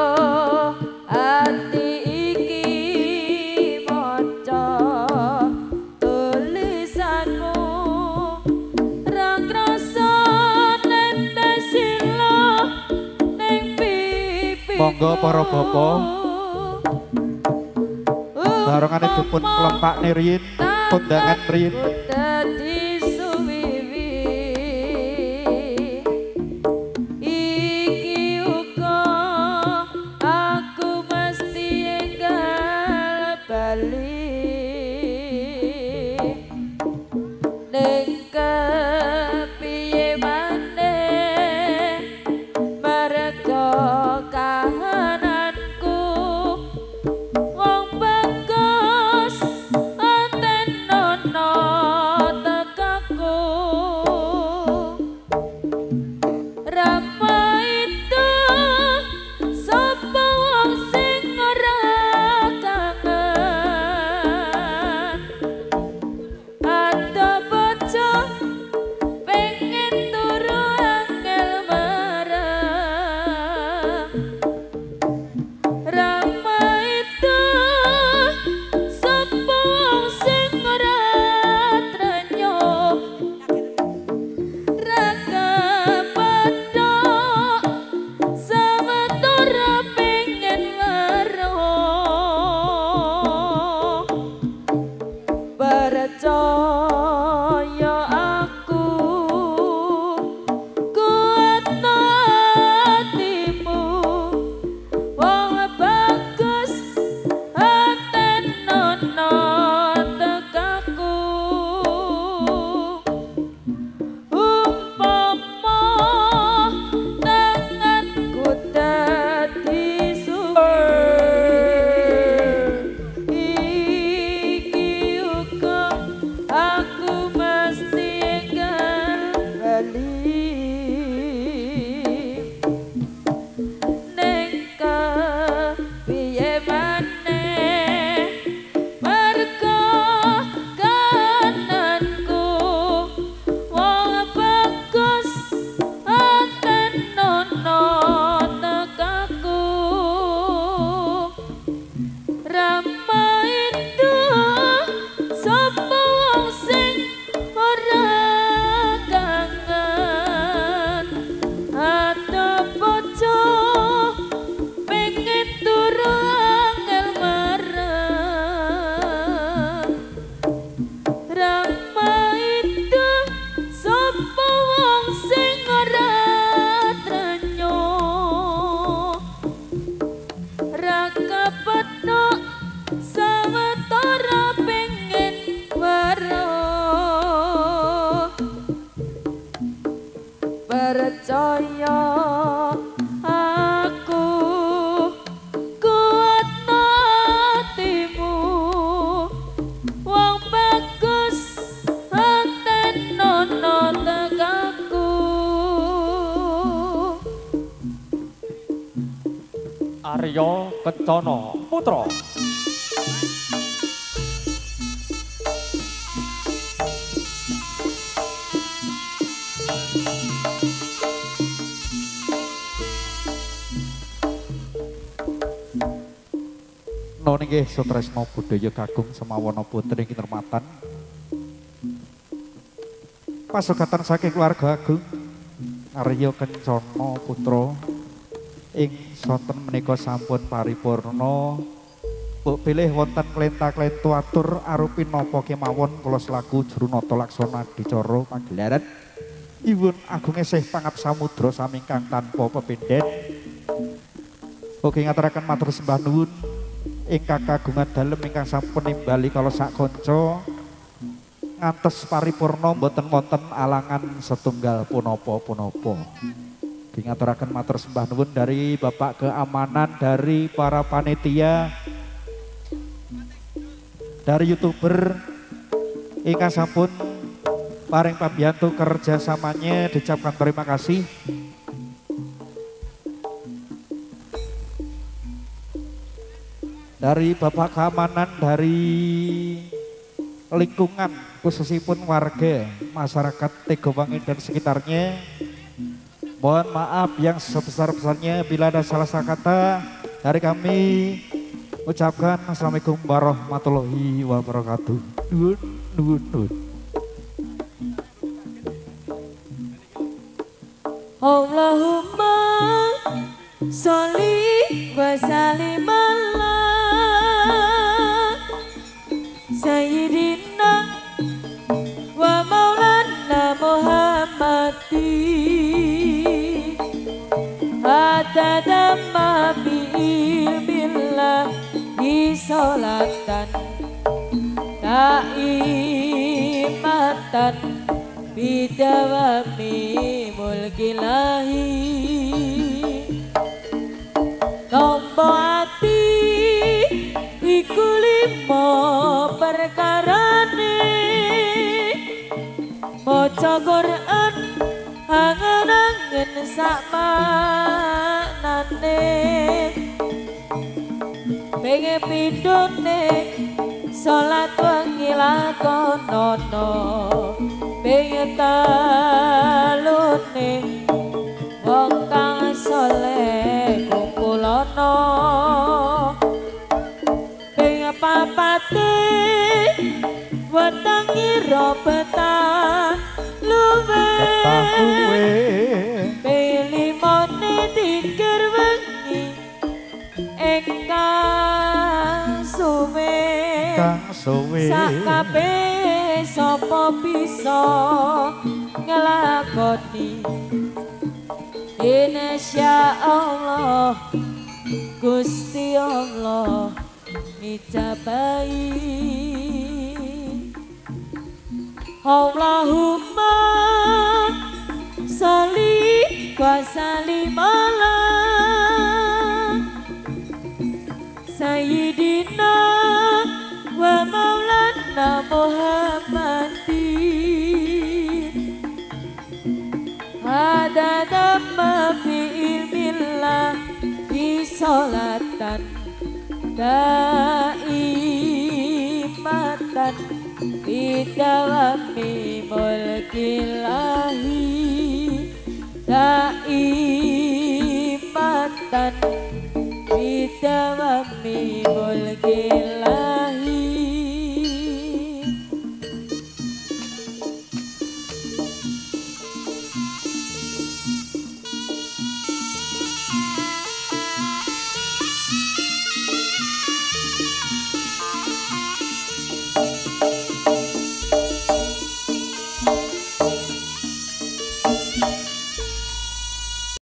ati iki maca tulisanmu ra krasa nentesila ning pipi Monggo para bapak barengane dipun klempakne riyin kondangan riyin dadi suwiwi iki uga aku mesti enggal bali ning kepiye maneh merga kahananku wong bagus atenono tekaku rama itu sapa wong sing ora kangen ada bojo pengen turu angel marah Rama itu sapa wong sing ora trenyo raka padha sawetara pengen weruh percaya aku kuatno atimu wong bagus atenono tekaku umpama tanganku dadi suwi iki uga aku mesti enggal bali ning kepiye maneh merga kananku wong bagus atenono tekaku Rama itu sapa wong sing ora kangen ada bojo pengen turu angel marah Rama itu sapa wong sing ora trenyo raka petuk sawetara pengen weruh percaya aku kuatno atimu wong bagus atenono tekaku Arya Kencana Putra. Nona nggih Sutresno Budaya Kakung Semawana Putri Kinurmatan pasugatan saking keluarga agung Arya Kencana Putra ing sonten menika sampun paripurna mbok pilih wonten klenta-klentu atur arupi napa kemawon kula selaku Jurunata Laksana Dicara pagelaran Iwun Agung Esih Pangap Samudra samingkang tanpa pepindhen ugi ngaturaken matur sembah nuwun ingkang kagungan dalem ingkang sampun nimbali kala sak kanca ngantos paripurna mboten wonten alangan setunggal punapa-punapa. Ngaturaken matur sembah nuwun dari Bapak Keamanan, dari para panitia, dari YouTuber ingkang sampun paring pambiyantu kerjasamanya diucapkan terima kasih. Dari Bapak Keamanan, dari lingkungan khususipun warga masyarakat Tegowangi dan sekitarnya. Mohon maaf yang sebesar-besarnya bila ada salah-salah kata dari kami. Ucapkan Assalamualaikum warahmatullahi wabarakatuh. Nuhun. Allahumma sholli wa sallim ala Sayyidina wa maulana Muhammadin Adada ma bi ilmillahi sholatan daimatan bidawami mulkilahi tombo ati iku limo perkarane maca Quran angen-angen sak manane pengen pindhone salat wengi lakonono pengen talune wong kang saleh kumpulono pengen papate wetangi betah luwe pelimone dikir wengi engkang suwe sakabe sapa bisa ngelakoni Insya Allah Gusti Allah ijabahi Allahumma sholli wa sallim ala Sayyidina wa maulana Muhammadin adada ma fi ilmillah fi sholatan daimatan bidawami mulkilahi daimatan bidawami mulkilahi